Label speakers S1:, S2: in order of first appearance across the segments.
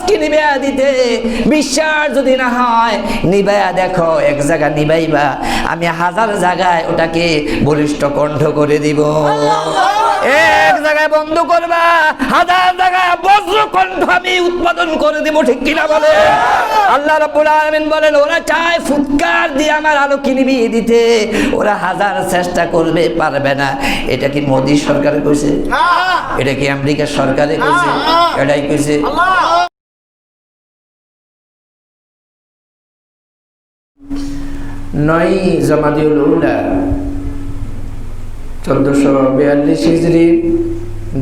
S1: কি নিবাইয়া দিতে। বিশ্বাস যদি না হয় নিবাইয়া দেখো, এক জায়গা নিবাইবা, আমি 1000 জায়গায় ওটাকে বলিষ্ঠ কণ্ঠ করে দিব। এক জায়গায় বন্ধ করবা, 1000 জায়গায় বজ্র কণ্ঠ আমি উৎপাদন করে দেব। ঠিক কিনা বলে? আল্লাহ রাব্বুল আলামিন বলেন, ওরা চায় ফুৎকার দিয়ে আমার আলোকে নিভিয়ে দিতে, ওরা 1000 চেষ্টা করবে, পারবে না। এটা কি মোদী সরকারে কইছে? এটা কি আমেরিকা সরকারে কইছে? এটাই কইছে। নয় জামাদিউল উলা 1442 হিজরি,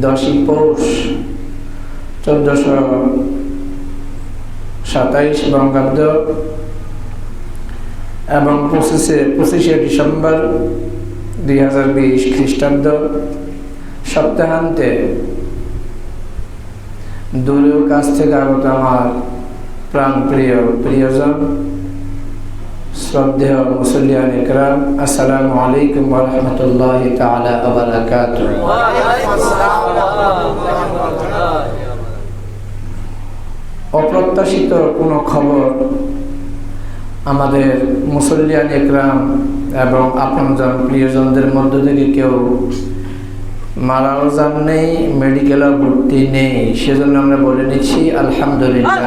S1: 10ই পৌষ 1427 বঙ্গাব্দ এবং 25শে ডিসেম্বর 2020 খ্রিস্টাব্দ। সপ্তাহান্তে দূরেও কাছ থেকে আগত আমার প্রাণপ্রিয় প্রিয়জন, শ্রদ্ধেয় মুসল্লিয়ান ইকরাম, আসসালামু আলাইকুম ওয়া রাহমাতুল্লাহি তাআলা ওয়া বারাকাতুহু। অপ্রত্যাশিত কোনো খবর আমাদের মুসল্লিয়ান ইকরাম এবং আপনজন প্রিয়জনদের মধ্য থেকে কেউ মারাও যান নেই, মেডিকেলও ভর্তি নেই, সেজন্য আমরা বলে নিচ্ছি আলহামদুলিল্লাহ।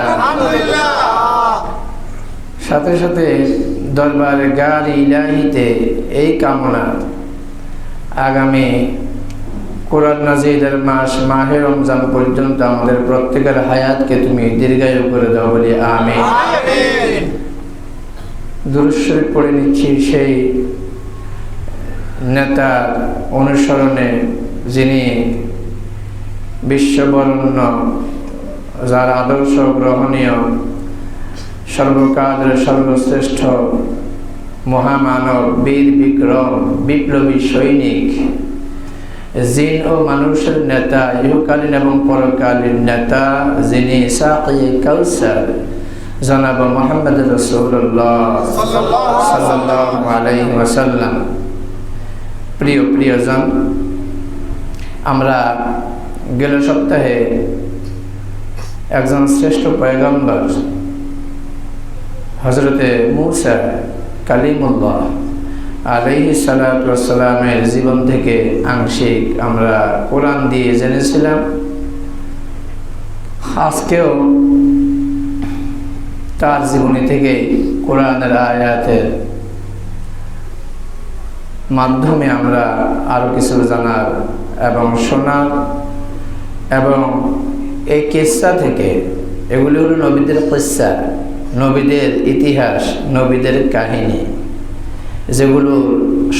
S1: সাথে সাথে দরবারে গাড়ি ইলাহিতে এই কামনা, আগামী কোরআন নাজিলের মাস মাহে রমজান পর্যন্ত আমাদের প্রত্যেকের হায়াতকে তুমি দীর্ঘায়ু করে দাও বলি আমিন। দুরূদ শরীফ পড়ে নিচ্ছি সেই নেতার অনুসরণে, যিনি বিশ্ববরণ্য, যার আদর্শ গ্রহণীয়, সর্বকালের সর্বশ্রেষ্ঠ মহামানব, বীর বিক্রম, বিপ্লবী সৈনিক, জিন ও মানুষের নেতা, ইহকালীন এবং পরকালীন নেতা, যিনি সাকিয়ে কাউসার, জনাব মুহাম্মদ রাসূলুল্লাহ সাল্লাল্লাহু আলাইহি ওয়াসাল্লাম। প্রিয়জন, আমরা গেল সপ্তাহে একজন শ্রেষ্ঠ পয়গম্বর হযরতে মূসা কালিমুল্লাহ আলাইহিস সালাতু ওয়াস সালামের জীবন থেকে আংশিক আমরা কোরআন দিয়ে জেনেছিলাম। আজকেও তার জীবনী থেকে কোরআনের আয়াতের মাধ্যমে আমরা আরো কিছু জানার এবং শোনার, এবং এই কিসসা থেকে, এগুলি হলো নবীদের কিসসা, নবীদের ইতিহাস, নবীদের কাহিনী, যেগুলো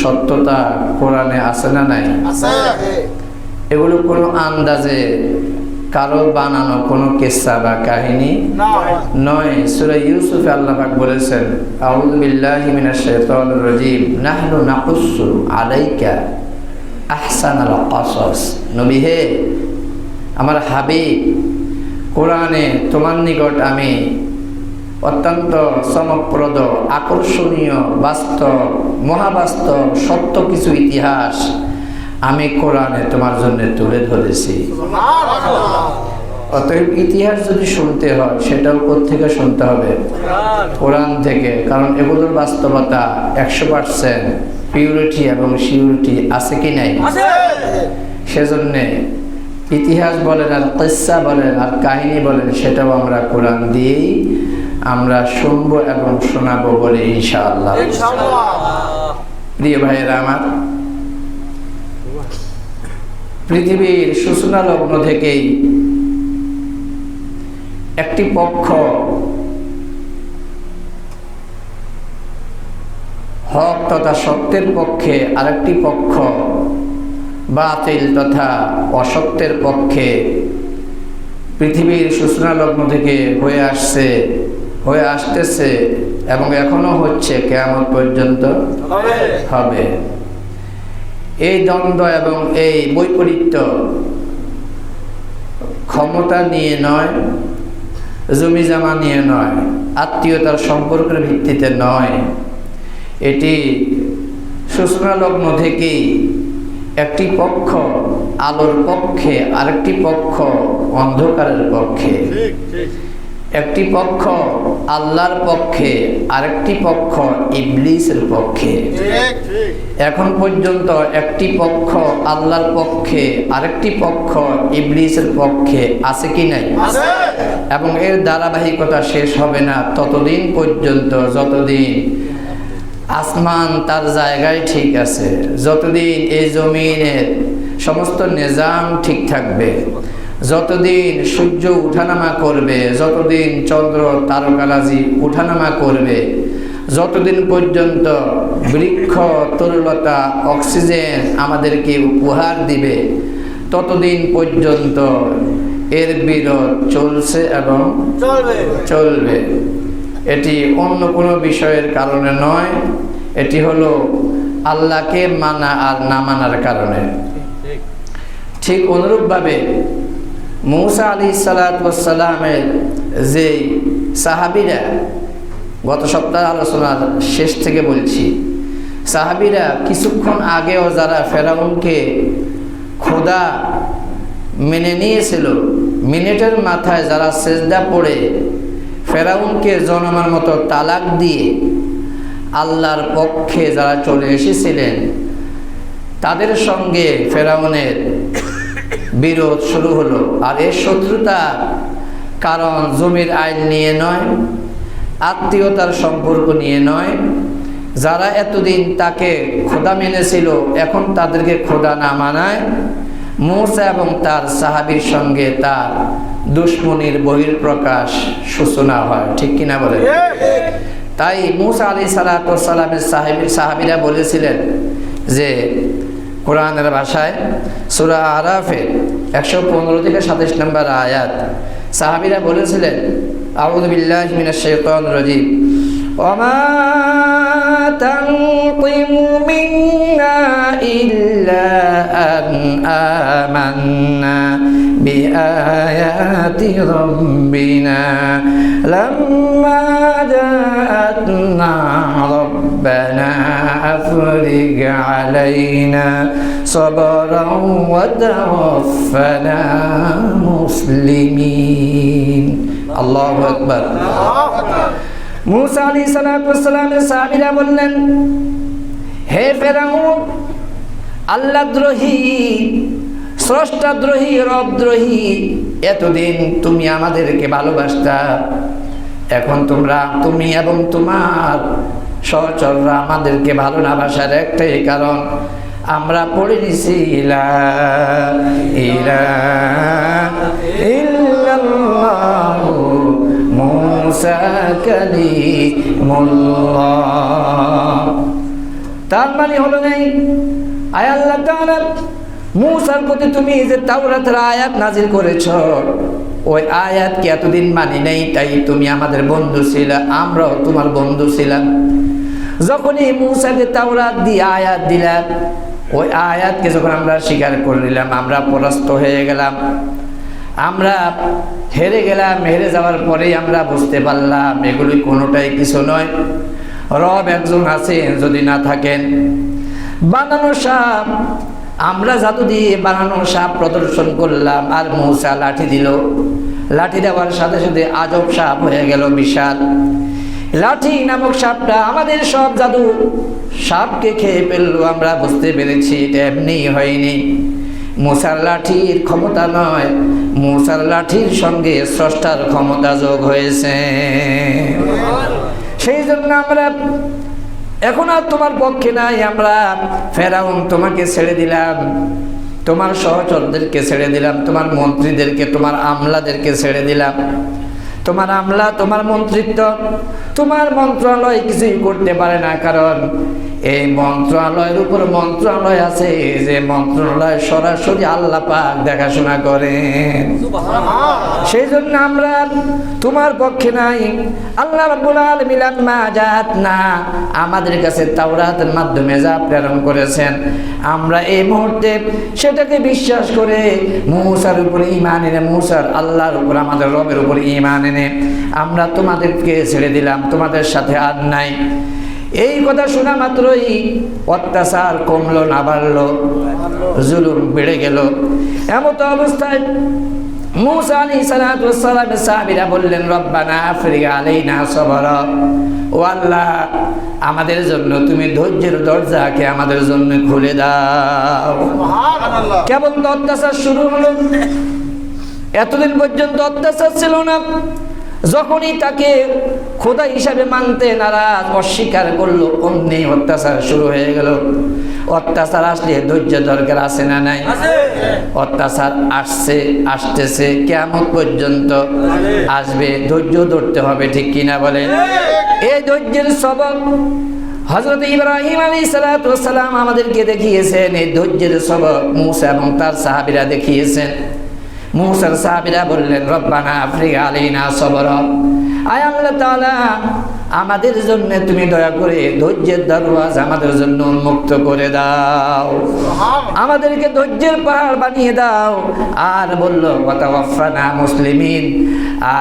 S1: সত্যতা কোরআনে আছে না নাই? এগুলো কোনো আন্দাজে কারো বানানো কোনো কিসসা বা কাহিনী নয়। সূরা ইউসুফে আল্লাহ পাক বলেছেন, আউযু বিল্লাহি মিনাশ শাইতানির রাজীম, নাহনু নাকুসসু আলাইকা আহসানাল কাসাস। নবী হে, আমার হাবিব, কোরআনে তোমার নিকট আমি অত্যন্ত চমকপ্রদ, আকর্ষণীয়, বাস্তব, মহাবাস্তব, সত্য কিছু ইতিহাস আমি কোরআনে তোমার জন্য তুলে ধরেছি। অতএব ইতিহাস যদি শুনতে হয়, সেটাও কোত্থেকে শুনতে হবে? কোরআন থেকে। কারণ এগুলোর বাস্তবতা 100% পিউরিটি এবং সিউরিটি আছে কি নাই? সেজন্যে ইতিহাস বলেন আর কিসসা বলেন আর কাহিনী বলেন, সেটাও আমরা কোরআন দিয়েই আমরা শুনবো এবং শোনাবো বলে ইনশাআল্লাহ। প্রিয় ভাইয়েরা আমার, পৃথিবীর সূচনা লগ্ন থেকেই একটি পক্ষ হক তথা সত্যের পক্ষে, আরেকটি পক্ষ বাতিল তথা অসত্যের পক্ষে পৃথিবীর সূচনা লগ্ন থেকে হয়ে আসতেছে এবং এখনো হচ্ছে, কিয়ামত পর্যন্ত হবে। এই দ্বন্দ্ব এবং এই বৈপরীত্য ক্ষমতা নিয়ে নয়, জমি জামা নিয়ে নয়, আত্মীয়তার সম্পর্কের ভিত্তিতে নয়, এটি সূচনা লগ্ন থেকেই একটি পক্ষ আলোর পক্ষে, আরেকটি পক্ষ অন্ধকারের পক্ষে। একটি পক্ষ আল্লাহর পক্ষে, আরেকটি পক্ষ ইবলিসের পক্ষে। এখন পর্যন্ত একটি পক্ষ আল্লাহর পক্ষে, আরেকটি পক্ষ ইবলিসের পক্ষে আছে কি নাই? এবং এর ধারাবাহিকতা শেষ হবে না ততদিন পর্যন্ত, যতদিন আসমান তার জায়গায় ঠিক আছে, যতদিন এই জমিনের সমস্ত নিজাম ঠিক থাকবে, যতদিন সূর্য উঠানামা করবে, যতদিন চন্দ্র তারকারাজি উঠানামা করবে, যতদিন পর্যন্ত বৃক্ষ তরুলতা অক্সিজেন আমাদেরকে উপহার দিবে, ততদিন পর্যন্ত এর বিরোধ চলছে এবং চলবে। এটি অন্য কোনো বিষয়ের কারণে নয়, এটি হলো আল্লাহকে মানা আর না মানার কারণে। ঠিক অনুরূপভাবে মূসা আলাইহিসসালাতু ওয়াসসালামের যে সাহাবীরা, গত সপ্তাহে আলোচনার শেষ থেকে বলছি, সাহাবীরা কিছুক্ষণ আগেও যারা ফেরাউনকে খোদা মেনে নিয়েছিল, মিনিটের মাথায় যারা সেজদা পড়ে ফেরাউনকে জনমের মতো তালাক দিয়ে আল্লাহর পক্ষে যারা চলে এসেছিলেন, তাদের সঙ্গে ফেরাউনের বিরোধ শুরু হলো। আর এর শত্রুতা কারণ জমির আইন নিয়ে নয়, আত্মীয়তার সম্পর্ক নিয়ে নয়। যারা এতদিন তাকে খোদা মেনেছিল, এখন তাদেরকে খোদা না মানায়, মূসা এবং তার সাহাবীর সঙ্গে তার দুশ্মনীর বহিঃপ্রকাশ সূচনা হয়। ঠিক কিনা বলে? তাই মূসা আলাইহিসসালাতু ওয়াসসালামের সাহাবীরা বলেছিলেন যে, কোরআনের ভাষায় সূরা আরাফে 115 থেকে 27 নম্বর আয়াত, সাহাবীরা বলেছিলেন, আউযু বিল্লাহি মিনাশ শাইতানির রাজীম, ওয়ামা তানকিমু মিন্না ইল্লা আন আমান্না বিআয়াতি রাব্বিনা লাম্মা জাআতনা রাব্বানা আফরিগ আলাইনা সাবরান ওয়া তাওয়াফানা মুসলিমিন। আল্লাহু আকবার। মূসা আলাইহিসসালাতু ওয়াসসালামের সাহাবীরা বললেন, হে ফেরাউন, আল্লাহদ্রোহী, স্রষ্টাদ্রোহী, রবদ্রোহী, এতদিন তুমি আমাদেরকে ভালোবাসতা, এখন তুমি এবং তোমার সহচররা আমাদেরকে ভালো না বাসার একটাই কারণ, আমরা পড়ে নিছি লা ইলাহা ইল্লাল্লাহু মূসা কালিমুল্লাহ। তার মানে হলো নাই, আয় আল্লাহ তাআলা, মূসার প্রতি তুমি যে তাওরাতের আয়াত নাজিল করেছো, ওই আয়াত কি এতদিন মানি নাই, তাই তুমি আমাদের বন্ধু ছিলা, আমরাও তোমার বন্ধু ছিলাম। যখনই মূসাকে তাওরাত দিয়ে আয়াত দিলাম, ওই আয়াতকে যখন আমরা স্বীকার করে নিলাম, আমরা পরাস্ত হয়ে গেলাম, আমরা হেরে গেলাম। হেরে যাওয়ার পরেই আমরা বুঝতে পারলাম এগুলি কোনোটাই কিছু নয়, রব একজন আছেন। যদি না থাকেন, বানানো সাপ, আমরা জাদু দিয়ে বানানো সাপ প্রদর্শন করলাম, আর মূসা লাঠি দিল, লাঠি দেওয়ার সাথে সাথে আজব সাপ হয়ে গেল বিশাল। লাঠি নামক সাপটা আমাদের সব জাদু সাপকে খেয়ে ফেললো। আমরা বুঝতে পেরেছি এটা এমনি হয়নি, মূসার লাঠির ক্ষমতা নয়, মূসার লাঠির সঙ্গে স্রষ্টার ক্ষমতা যোগ হয়েছে। সেই জন্য আমরা এখন আর তোমার পক্ষে নাই। আমরা ফেরাউন তোমাকে ছেড়ে দিলাম, তোমার সহচরদেরকে ছেড়ে দিলাম, তোমার মন্ত্রীদেরকে, তোমার আমলাদেরকে ছেড়ে দিলাম। তোমার আমলা, তোমার মন্ত্রিত্ব, তোমার মন্ত্রণালয় কিছুই করতে পারে না, কারণ এই মন্ত্রণালয়ের উপর মন্ত্রণালয় আছে, যে মন্ত্রণালয় সরাসরি আল্লাহ পাক দেখাশোনা করেন। সেই জন্য আমরা তোমার পক্ষে নাই। আল্লাহ রাব্বুল আলামিন লাম্মা জাআতনা, আমাদের কাছে তাওরাতের মাধ্যমে যা প্রেরণ করেছেন, আমরা এই মুহূর্তে সেটাকে বিশ্বাস করে মূসার উপর ঈমান এনে, মূসার আল্লাহর উপর, আমাদের রবের উপর ঈমান এনে আমরা তোমাদেরকে ছেড়ে দিলাম, তোমাদের সাথে আর নাই। এই কথা শোনা মাত্রই অত্যাচার কমলো না বাড়লো, জুলুম বেড়ে গেল। এমত অবস্থায় মুসা আলাইহিস সালাতু ওয়াস সালামের সাহাবীরা বললেন রব্বানা আফরিগ আলাইনা সাবরা, ও আল্লাহ আমাদের জন্য তুমি ধৈর্যের দরজাকে আমাদের জন্য খুলে দাও। সুবহানাল্লাহ। কেবল তো অত্যাচার শুরু হলো, এতদিন পর্যন্ত অত্যাচার ছিল না। যখনই তাকে খোদা হিসাবে মানতে নারাজ, অস্বীকার করলো, অমনি অত্যাচার শুরু হয়ে গেল। অত্যাচার আসলে ধৈর্য দরকার আছে না নাই? অত্যাচার আসছে, আসতেছে, কিয়ামত পর্যন্ত আসবে, ধৈর্য ধরতে হবে, ঠিক কিনা বলেন? এই ধৈর্যের সবক হযরত ইব্রাহিম আলাইহিস সালাতু ওয়াস সালাম আমাদেরকে দেখিয়েছেন। এই ধৈর্যের সবক মুসা এবং তার সাহাবীরা দেখিয়েছেন। মুসার সাহাবীরা বললেন রব্বানা আফরিগ আলাইনা সাবরা, আয় আল্লাহ তাআলা আমাদের জন্য তুমি দয়া করে ধৈর্যের দরওয়াজা আমাদের জন্য উন্মুক্ত করে দাও, আমাদেরকে ধৈর্যের পাহাড় বানিয়ে দাও। আর বলল ওয়াতাওয়াফানা মুসলিমিন,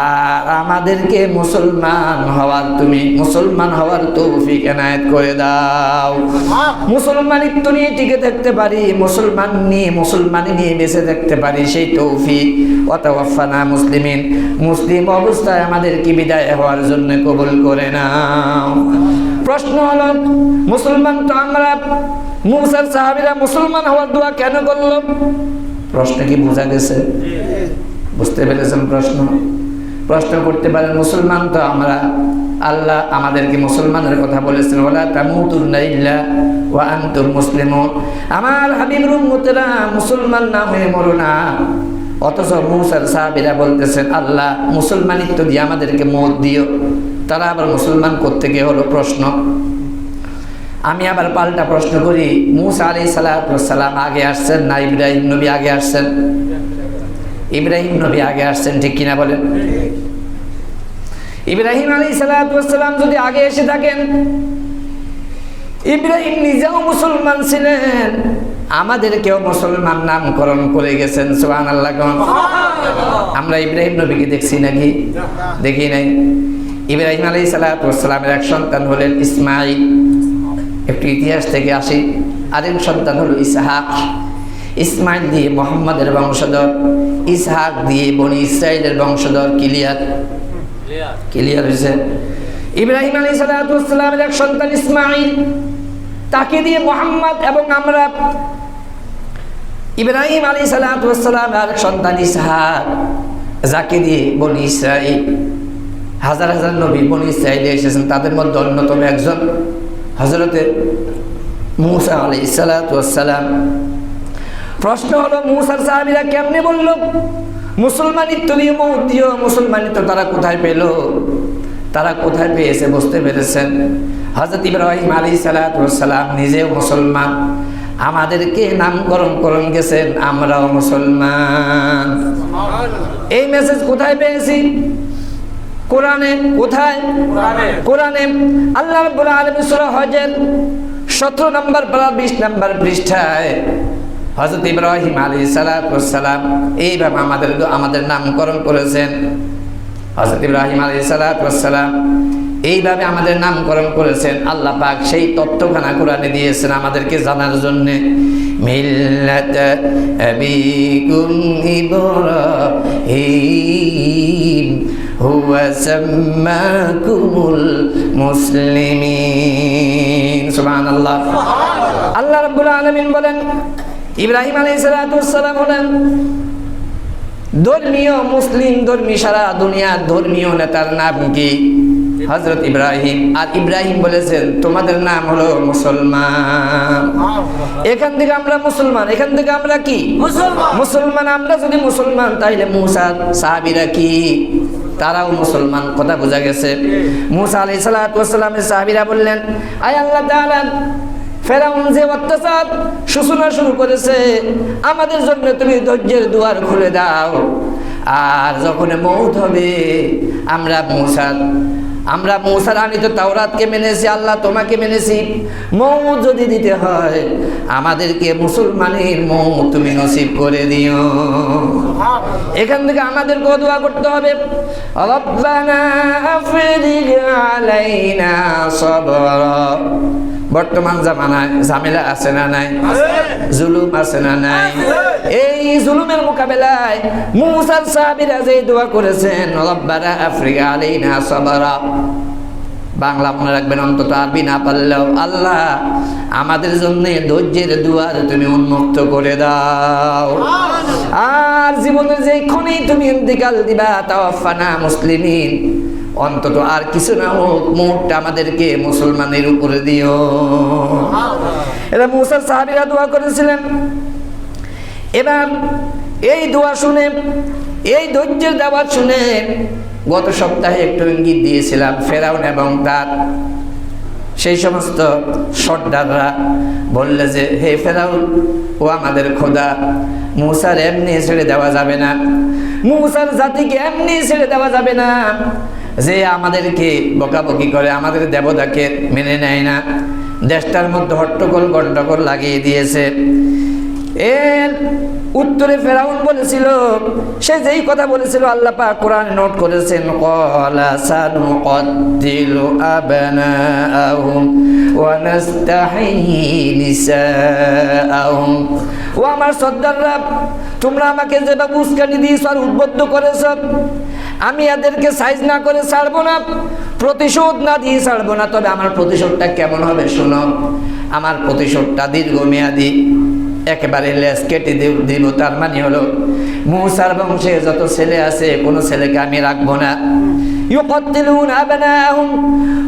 S1: আর আমাদেরকে মুসলমান হওয়ার তৌফিক এনায়েত করে দাও। মুসলমানিত্ব নিয়ে টিকে থাকতে পারি, মুসলমানি নিয়ে বেঁচে থাকতে পারি, সেই তৌফিক ওয়াতাওয়াফানা মুসলিমিন, মুসলিম অবস্থায় আমাদেরকে বিদায় হওয়ার জন্য কবুল করে নাও। প্রশ্ন হলো, মুসলমান তো আমরা, মুসার সাহাবীরা মুসলমান হওয়ার দোয়া কেন করল? প্রশ্ন কি বোঝা গেছে? বুঝতে পেরেছেন? প্রশ্ন করতে পারেন, মুসলমান তো আমরা, আল্লাহ আমাদেরকে মুসলমানের কথা বলেছেন, ওয়ালা তামুতুন্না ইল্লা ওয়া আনতুম মুসলিমুন, আমার হাবিবের উম্মতেরা মুসলমান না হয়ে মরো না। অথচ মুসার সাহাবীরা বলতেছেন আল্লাহ মুসলমানিত্ব দিয়ে আমাদেরকে মওত দিও। তারা আবার মুসলমান কোত্থেকে হলো? প্রশ্ন। আমি আবার পাল্টা প্রশ্ন করি, মুসা আলাইহিস সালাতু ওয়াস সালাম আগে আসছেন না ইব্রাহিম নবী আগে আসছেন? ইব্রাহিম নবী আগে আসছেন, ঠিক কিনা বলেন? ইব্রাহিম আলাইহিস সালাতু ওয়াস সালাম যদি আগে এসে থাকেন, ইব্রাহিম নিজেও মুসলমান ছিলেন, আমাদেরকেও মুসলমান নামকরণ করে গেছেন। সুবহানাল্লাহ। আমরা ইব্রাহিম নবীকে দেখছি নাকি? দেখি নাই। ইব্রাহিম আলাইহিস সালাতু ওয়াস সালামের এক সন্তান হলেন ইসমাঈল, একটু ইতিহাস থেকে আসি। আরেক সন্তান হলো ইসহাক। ইসমাইল দিয়ে মুহাম্মাদের বংশধর, ইসহাক দিয়ে বনি ইসরাইলের বংশধর। ক্লিয়ার হয়েছে? ইব্রাহিম আলাইহিস সালাতু ওয়াস সালামের এক সন্তান ইসমাঈল, তাকে দিয়ে মুহাম্মদ, এবং আমরা ইব্রাহিম আলাইহিস সালাতু ওয়াস সালামের আরেক সন্তান ইসহাক, যাকে দিয়ে বনি ইসরাইল, হাজার হাজার নবী বনি ইসরাইলে এসেছেন, তাদের মধ্যে অন্যতম একজন হযরতে মুসা আলাইহিস সালাতু ওয়াস সালাম। প্রশ্ন হলো, মুসার সাহাবীরা কেমনে বলল মুসলমানিত্ব দিয়ে মওত দিও? মুসলমানিত্ব তারা কোথায় পেল? তারা কোথায় পেয়েছে? বুঝতে পেরেছেন? হযরত ইব্রাহিম আলাইহিস সালাতু ওয়াস সালাম নিজেও মুসলমান, আমাদেরকে নামকরণ করে গেছেন, আমরাও মুসলমান। এই মেসেজ কোথায় পেয়েছি? কোরআনে। কোথায়? কোরআনে। আল্লাহ রাব্বুল আলামিন সূরা হজের 17 নম্বর পারা 20 নম্বর পৃষ্ঠায় হযরত ইব্রাহিম আলাইহিস সালাতু ওয়াস সালাম এইভাবে আমাদের নামকরণ করেছেন। হযরত ইব্রাহিম আলাইহিস সালাতু ওয়াস সালাম এইভাবে আমাদের নামকরণ করেছেন। আল্লাহ পাক সেই তত্ত্বখানা কোরআনে দিয়েছেন আমাদেরকে জানার জন্য। মিল্লাত আবিকুম ইব্রাহিম হুয়া সাম্মাকুমুল মুসলিমিন। সুবহানাল্লাহ। আল্লাহ রাব্বুল আলামিন বলেন, ইব্রাহিম আলাইহিস সালাতু ওয়াস সালাম হলেন ধর্মীয় মুসলিম, ধর্মী সারা দুনিয়ার ধর্মীয় নেতার নাম কি? হযরত ইব্রাহিম। আর ইব্রাহিম বলেছেন তোমাদের নাম হলো মুসলমান। এখান থেকে আমরা মুসলমান, এখান থেকে আমরা কি? মুসলমান। আমরা যদি মুসলমান, তাইলে মুসার সাহাবীরা কি? তারাও মুসলমান। কথা বোঝা গেছে? মুসা আলাইহিস সালাতু ওয়াস সালামের সাহাবীরা বললেন, আয় আল্লাহ তাআলা, ফেরাউন যে অত্যাচার সূচনা শুরু করেছে, আমাদের জন্য তুমি ধৈর্যের দুয়ার খুলে দাও। আর যখন মওত হবে, আমরা মুসার আমরা মুসার আনিত তাওরাতকে মেনেছি, আল্লাহ তোমাকে মেনেছি। মৌত যদি দিতে হয় আমাদেরকে মুসলমানের মৌত তুমি নসিব করে দিও। এখান থেকে আমাদেরকে দোয়া করতে হবে, রব্বানা আফরিগ আলাইনা সাবরা। বর্তমান জামানায় ঝামেলা আছে না নাই? জুলুম আছে না নাই? এই জুলুমের মোকাবেলায় মুসার সাহাবীরা যে দোয়া করেছেন, রব্বানা আফরিগ আলাইনা সাবরা, বাংলা মনে রাখবেন, অন্তত আরবি না পারলেও আল্লাহ আমাদের জন্য ধৈর্যের দুয়ার তুমি উন্মুক্ত করে দাও। আর জীবনের যেখানেই তুমি ইন্তিকাল দিবা, তাওয়াফানা মুসলিমিন, অন্তত আর কিছু না হোক মুহূর্তে আমাদেরকে মুসলমানের উপরে দিও। এরা মুসার সাহাবীরা দোয়া করেছিলেন। এবার এই দোয়া শুনে, এই ধৈর্যের দাওয়াত শুনে গত সপ্তাহে একটু ইঙ্গিত দিয়েছিলাম, ফেরাউন এবং তার সেই সমস্ত সর্দাররা বললে যে, হে ফেরাউন, ও আমাদের খোদা, মুসার এমনি ছেড়ে দেওয়া যাবে না, মুসার জাতিকে এমনি ছেড়ে দেওয়া যাবে না, যে আমাদেরকে বকাবকি করে, আমাদের দেবতাকে মেনে নেয় না, দেশটার মধ্যে হট্টগোল গন্ডগোল লাগিয়ে দিয়েছে। এর উত্তরে ফেরাউন বলেছিল, সে যেই কথা বলেছিল আল্লাহ পাক কোরআনে নোট করেছেন, ক্বালা সানুকাত্তিলু আবনাআহুম ওয়া নাস্তাহয়ি নিসাআহুম। ও আমার সর্দাররা, তোমরা আমাকে যেভাবে উস্কানি দিয়েছো আর উদ্বুদ্ধ করেছো, আমি এদেরকে সাইজ না করে ছাড়বো না, প্রতিশোধ না দিয়ে ছাড়বো না। তবে আমার প্রতিশোধটা কেমন হবে শোনো, আমার প্রতিশোধটা দীর্ঘমেয়াদী, একেবারে লেজ কেটে দিব। তার মানে হলো মুসার বংশে যত ছেলে আছে কোনো ছেলেকে আমি রাখবো না। ইউকাত্তিলুন আবনাহুম,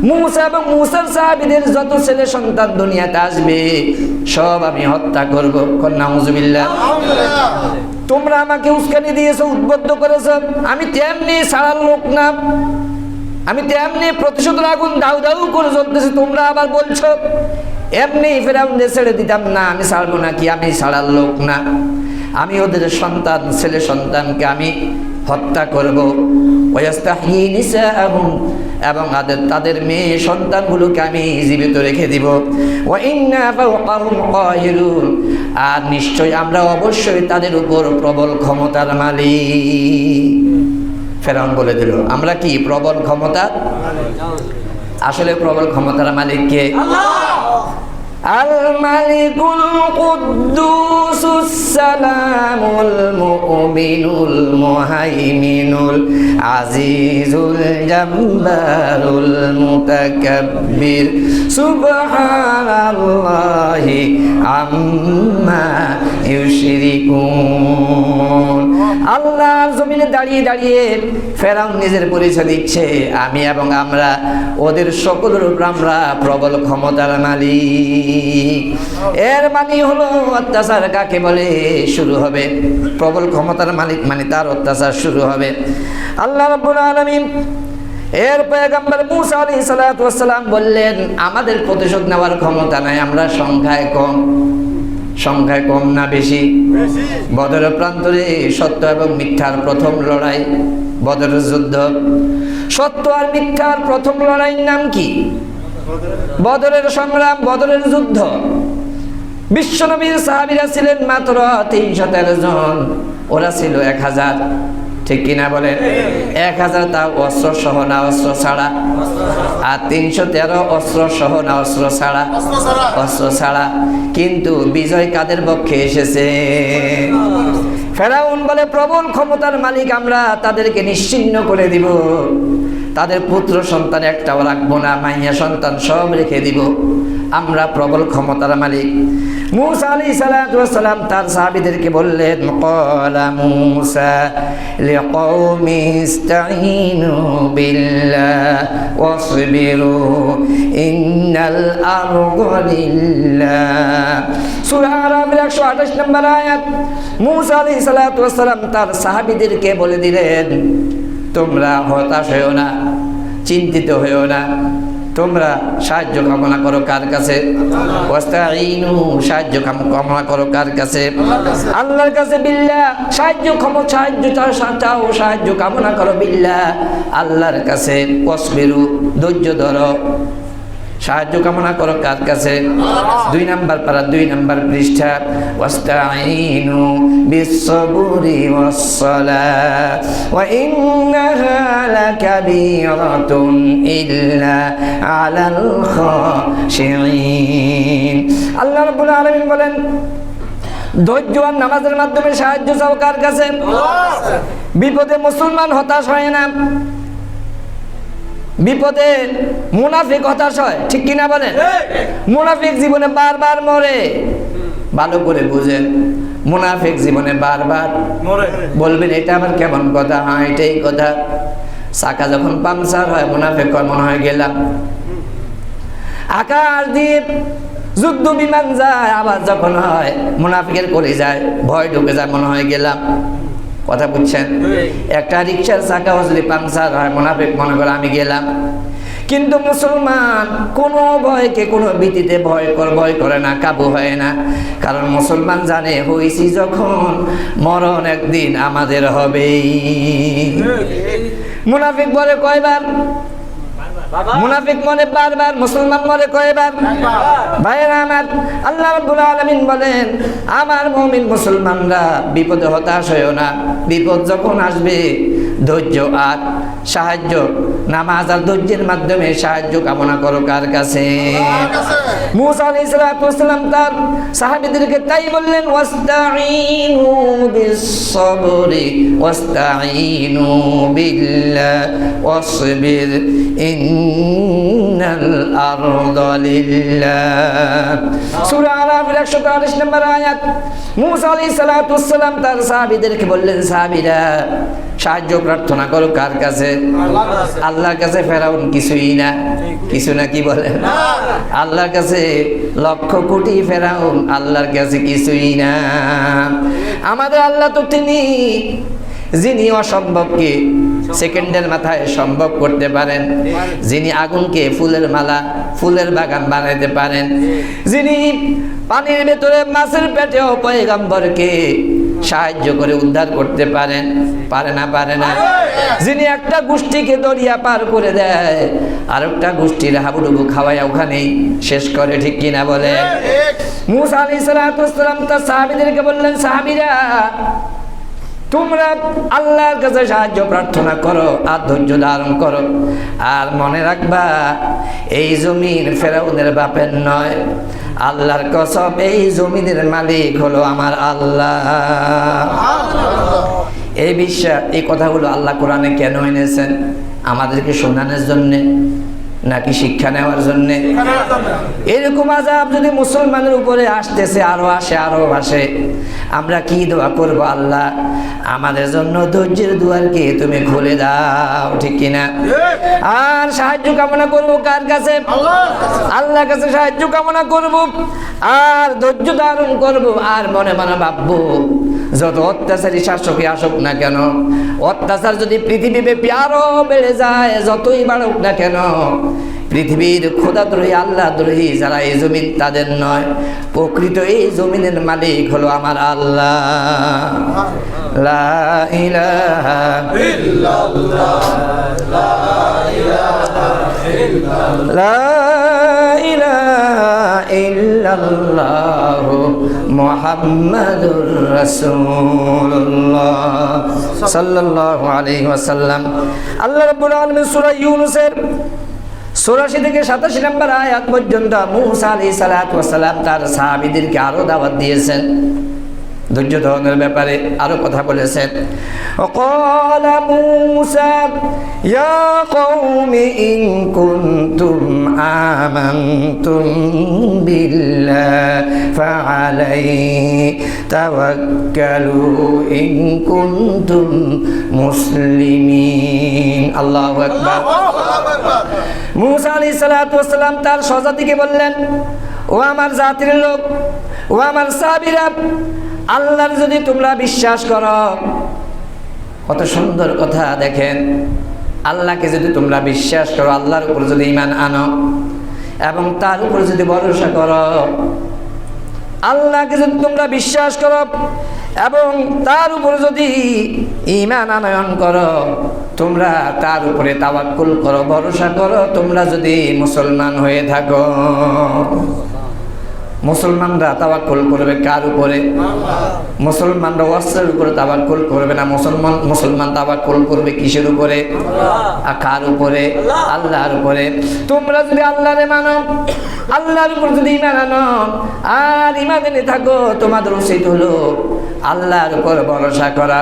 S1: মুসা এবং মুসার সাহাবীদের যত ছেলে সন্তান দুনিয়াতে আসবে সব আমি হত্যা করব। নাউযুবিল্লাহ। তোমরা আমাকে উস্কানি দিয়েছো, উদ্বুদ্ধ করেছো, আমি তেমনি ছাড়ার লোক না, আমি তেমনি প্রতিশোধের আগুন দাউ দাউ করে জ্বলতেছি। তোমরা আবার বলছো এমনি ফেরাউনকে ছেড়ে দিতাম না, আমি ছাড়বো না, কি আমি ছাড়ার লোক না, আমি ওদের সন্তান ছেলে সন্তানকে আমি হত্যা করব। ওয়াস্তাহয়ি নিসাআহুম, এবং তাদের মেয়ে সন্তানগুলোকে আমি জীবিত রেখে দিব। ওয়া ইন্না ফাওকাহুম কাহিরুন, আর নিশ্চয় আমরা অবশ্যই তাদের উপর প্রবল ক্ষমতার মালিক। ফেরাউন বলে দিল, আমরা কি প্রবল ক্ষমতা? আসলে প্রবল ক্ষমতার মালিক কে? আল মালিকুল কুদ্দুসুস সালামুল মুমিনুল মুহাইমিনুল আজিজুল জাব্বারুল মুতাকাব্বির সুবহানাল্লাহি আম্মা ইউশরিকুন। আল্লাহর জমিনে দাঁড়িয়ে দাঁড়িয়ে ফেরাউন নিজের পরিচয় দিচ্ছে, আমি এবং আমরা ওদের সকলের উপর আমরা প্রবল ক্ষমতার মালিক। এর মানে হলো অত্যাচার কাকে বলে শুরু হবে, প্রবল ক্ষমতার মালিক মানে তার অত্যাচার শুরু হবে। আল্লাহ রাব্বুল আলামিন এর পয়গম্বর মুসা আলাইহিস সালাতু ওয়াস সালাম বললেন, আমাদের প্রতিশোধ নেওয়ার ক্ষমতা নাই, আমরা সংখ্যায় কম। সংখ্যায় কম না বেশি? বদরের প্রান্তরে সত্য এবং মিথ্যার প্রথম লড়াই, বদরের যুদ্ধ। সত্য আর মিথ্যার প্রথম লড়াইয়ের নাম কি? বদরের সংগ্রাম, বদরের যুদ্ধ। বিশ্বনবীর সাহাবীরা ছিলেন মাত্র 313 জন, ওরা ছিল 1000, ঠিক কিনা বলেন? 1000 তাও অস্ত্র সহ না অস্ত্র ছাড়া, আর 313 অস্ত্র সহ না অস্ত্র ছাড়া? অস্ত্র ছাড়া। কিন্তু বিজয় কাদের পক্ষে এসেছে? ফেরাউন বলে, প্রবল ক্ষমতার মালিক আমরা, তাদেরকে নিশ্চিহ্ন করে দিব, তাদের পুত্র সন্তান একটাও রাখবো না, মাইয়া সন্তান সব রেখে দিব, আমরা প্রবল ক্ষমতার মালিক। মুসা আলাইহিস সালাতু ওয়াস সালাম তার সাহাবীদেরকে বললেন, ক্বালা মুসা লিকওমি ইসতাঈনু বিল্লাহ ওয়াসবিরু ইন্নাল আরদা লিল্লাহ। সূরা আরাফের 128 নম্বর আয়াত। মুসা আলাইহিস সালাতু ওয়াস সালাম তার সাহাবীদেরকে বলে দিলেন, তোমরা হতাশ হয়েও না, চিন্তিত হয়েও না, তোমরা সাহায্য কামনা করো কার কাছে? ওয়াস্তাঈনু, সাহায্য কামনা করো কার কাছে? আল্লাহর কাছে। বিল্লাহ, সাহায্য চাও, সাহায্য কামনা করো বিল্লাহ, আল্লাহর কাছে। ওয়াসবিরু, ধৈর্য ধরো, সাহায্য কামনা করো কার কাছে? 2 নাম্বার পারা 2 নাম্বার পৃষ্ঠা। ওয়াস্তাঈনু বিস-সাবরি ওয়াস-সালাত ওয়া ইন্নাহা লাকাবীরাতুন ইল্লা আলাল খাশিঈন। আল্লাহ রাব্বুল আলামিন বলেন, ধৈর্য আর নামাজের মাধ্যমে সাহায্য চাও কার কাছে? বিপদে মুসলমান হতাশ হয় না, বিপদে মুনাফিক হতাশ হয়, ঠিক কিনা বলেন? মুনাফিক জীবনে বারবার মরে। ভালো করে বুঝেন, মুনাফিক জীবনে বারবার মরে। বলবেন এটা আবার কেমন কথা? হ্যাঁ, এটাই কথা। চাকা যখন পাংচার হয় মুনাফিক মনে হয় গেলাম। আকাশ দিয়ে যুদ্ধ বিমান যায়, আবার যখন হয় মুনাফিকের করে যায়, ভয় ঢুকে যায়, মনে হয় গেলাম। কথা বুঝছেন? একটা রিক্সার চাকা যদি পাংচার হয় মুনাফিক মনে করে আমি গেলাম। কিন্তু মুসলমান কোনো ভয়কে, কোনো ভীতিতে ভয় করে না, কাবু হয় না। কারণ মুসলমান জানে হইছি যখন মরণ একদিন আমাদের হবেই। মুনাফিক বলে কয়বার? মুনাফিক মনে বারবার, মুসলমান মনে কয়বার? ভাইরা আমার, আল্লাহ রাব্বুল আলামিন বলেন, আমার মুমিন মুসলমানরা বিপদে হতাশ হয়ো না। বিপদ যখন আসবে ধৈর্য আর সাহায্য, নামাজ আর ধৈর্যের মাধ্যমে সাহায্য কামনা করো কার কাছে? মূসা আলাইহিস সালাম তার সাহাবীদেরকে তাই বললেন, ওয়াস্তাঈনু বিস-সাবরি ওয়াস্তাঈনু বিল্লাহ ওয়াসবির ইন্নাল আরদা লিল্লাহ। সূরা আরাফের 143 নম্বর আয়াত। মূসা আলাইহিস সালাম তার সাহাবীদেরকে বললেন, সাহাবীরা সাহায্য প্রার্থনা করো কার কাছে? আল্লাহর কাছে। ফেরাউন কিছুই না, কিছু না, কি বলেন? আল্লাহর কাছে লক্ষ কোটি ফেরাউন, আল্লাহর কাছে কিছুই না। আমাদের আল্লাহ তো তিনি যিনি অসম্ভবকে সেকেন্ডের মাথায় সম্ভব করতে পারেন, যিনি আগুনকে ফুলের মালা, ফুলের বাগান বানাইতে পারেন, যিনি পানির ভেতরে মাছের পেটেও পয়গম্বরকে সাহায্য করে উদ্ধার করতে পারেন, পারে না? পারে না? যিনি একটা গোষ্ঠীকে দরিয়া পার করে দেয়, আর একটা গোষ্ঠীর হাবুডুবু খাওয়ায় ওখানেই শেষ করে, ঠিক কিনা বলে? মূসা আলাইহিস সালাম তার সাহাবীদেরকে বললেন, সাহাবীরা তোমরা আল্লাহর কাছে সাহায্য প্রার্থনা করো আর ধৈর্য ধারণ করো, আর মনে রাখবা এই জমিন ফেরাউনের বাপের নয়, আল্লাহর কসম এই জমিনের মালিক হলো আমার আল্লাহ। এই বিশ্বাস, এই কথাগুলো আল্লাহ কোরআনে কেন এনেছেন? আমাদেরকে শোনানোর জন্যে নাকি শিক্ষা নেওয়ার জন্যে? এরকম আযাব যদি মুসলমানের উপরে আসতেছে, আরো আসে, আরো আসে, আমরা কি দোয়া করব? আল্লাহ আমাদের জন্য ধৈর্যের দুয়ারকে তুমি খুলে দাও, ঠিক কিনা? আর সাহায্য কামনা করব কার কাছে? আল্লাহর কাছে সাহায্য কামনা করব, আর ধৈর্য ধারণ করব, আর মনে মনে ভাববো যত অত্যাচারী শাসকই আসুক না কেন, অত্যাচার যদি পৃথিবীব্যাপী আরো বেড়ে যায়, যতই বাড়ুক না কেন, পৃথিবীর খোদাদ্রোহী, আল্লাহদ্রোহী যারা এই জমিন তাদের নয়, প্রকৃত এই জমিনের মালিক হলো আমার আল্লাহ। লা ইলাহা ইল্লাল্লাহ, লা ইলাহা ইল্লাল্লাহ, লা ইলাহা ইল্লাল্লাহ মুহাম্মাদুর রাসূলুল্লাহ সাল্লাল্লাহু আলাইহি ওয়াসাল্লাম। আল্লাহ রাব্বুল আলামিন সূরা ইউনূসের 84 থেকে 87 নম্বর আয়াত পর্যন্ত মূসা আলাইহিস সালাম তার সাহাবীদেরকে আরো দাওয়াত দিয়েছেন, ধৈর্য ধারণের ব্যাপারে আরো কথা বলেছেন। ওয়াকালা মূসা ইয়া কওমি ইন কুনতুম আমানতুম বিল্লাহি ফাআলাইহি তাওয়াক্কালু ইন কুনতুম মুসলিমিন। আল্লাহু আকবার। মূসা আলাইহিস সালাম তার স্বজাতিকে বললেন, ও আমার জাতির লোক, ও আমার সাহাবীরা, আল্লাহর যদি তোমরা বিশ্বাস করো, কত সুন্দর কথা দেখেন, আল্লাহকে যদি তোমরা বিশ্বাস করো, আল্লাহর উপর যদি ঈমান আনো এবং তার উপর যদি ভরসা করো, আল্লাহকে যদি তোমরা বিশ্বাস করো এবং তার উপর যদি ঈমান আনয়ন করো, তোমরা তার উপরে তাওয়াক্কুল করো, ভরসা করো, তোমরা যদি মুসলমান হয়ে থাকো। মুসলমানরা তাওয়াক্কুল করবে কার উপরে? মুসলমানরা অস্ত্রের উপরে তাওয়াক্কুল করবে না। মুসলমান তাওয়াক্কুল করবে কিসের উপরে? আর কার উপরে? আল্লাহর উপরে। তোমরা যদি আল্লাহরে মানো, আল্লাহর উপর যদি ঈমান আনো আর ঈমান এনে থাকো, তোমাদের উচিত হলো আল্লাহর উপর ভরসা করা।